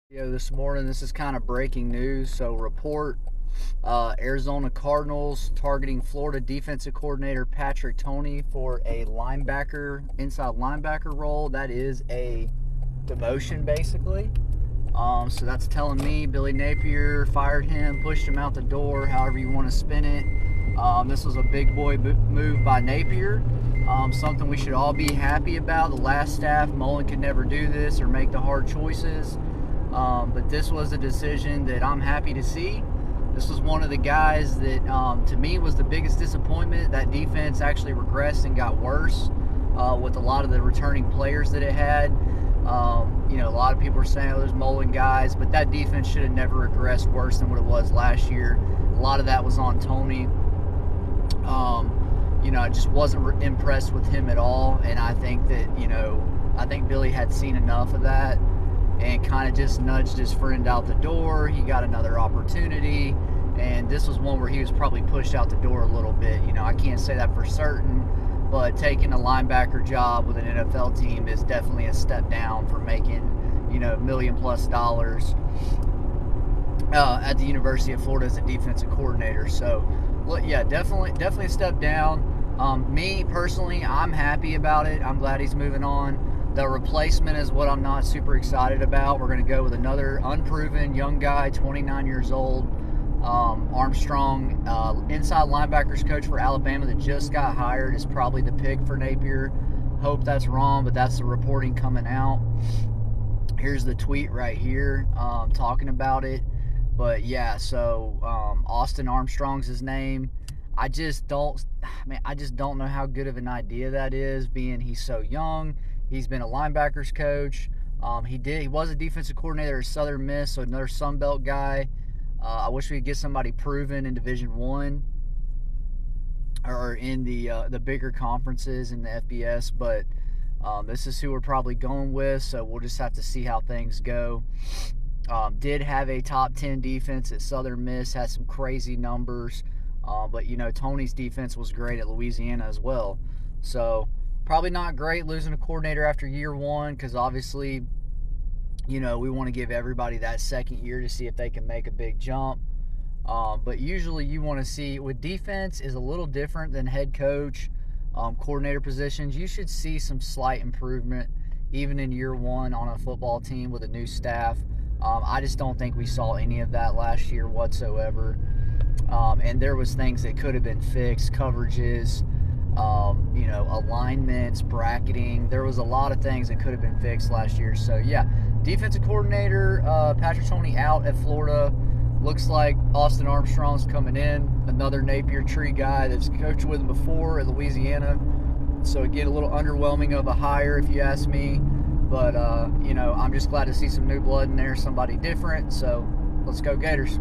This morning, this is kind of breaking news. So, report Arizona Cardinals targeting Florida defensive coordinator Patrick Toney for a inside linebacker role. That is a demotion, basically. So that's telling me Billy Napier fired him, pushed him out the door, however you want to spin it. This was a big boy move by Napier. Something we should all be happy about. The last staff, Mullen could never do this or make the hard choices. But this was a decision that I'm happy to see. This was one of the guys that, to me, was the biggest disappointment. That defense actually regressed and got worse with a lot of the returning players that it had. A lot of people are saying, oh, there's Mullen guys, but that defense should have never regressed worse than what it was last year. A lot of that was on Toney. I just wasn't impressed with him at all, and I think that, I think Billy had seen enough of that and kind of just nudged his friend out the door. He got another opportunity, and this was one where he was probably pushed out the door a little bit. I can't say that for certain, but taking a linebacker job with an NFL team is definitely a step down from making, $1 million+ at the University of Florida as a defensive coordinator. So, yeah, definitely a step down. Me personally, I'm happy about it. I'm glad he's moving on. The replacement is what I'm not super excited about. We're going to go with another unproven young guy, 29 years old, Armstrong, inside linebackers coach for Alabama that just got hired, is probably the pick for Napier. Hope that's wrong, but that's the reporting coming out. Here's the tweet right here talking about it. But yeah, so Austin Armstrong's his name. I just don't know how good of an idea that is, being he's so young. He's been a linebackers coach. He was a defensive coordinator at Southern Miss, so another Sun Belt guy. I wish we could get somebody proven in Division I or in the bigger conferences in the FBS, but this is who we're probably going with, so we'll just have to see how things go. Did have a top 10 defense at Southern Miss, had some crazy numbers, but Toney's defense was great at Louisiana as well. So probably not great losing a coordinator after year one, because obviously, we want to give everybody that second year to see if they can make a big jump. But usually you want to see, with defense is a little different than head coach, coordinator positions. You should see some slight improvement even in year one on a football team with a new staff. I just don't think we saw any of that last year whatsoever. And there was things that could have been fixed, coverages, alignments, bracketing. There was a lot of things that could have been fixed last year. So yeah, defensive coordinator Patrick Toney out at Florida. Looks like Austin Armstrong's coming in, another Napier tree guy that's coached with him before at Louisiana. So again, a little underwhelming of a hire if you ask me. But I'm just glad to see some new blood in there, somebody different. So let's go Gators.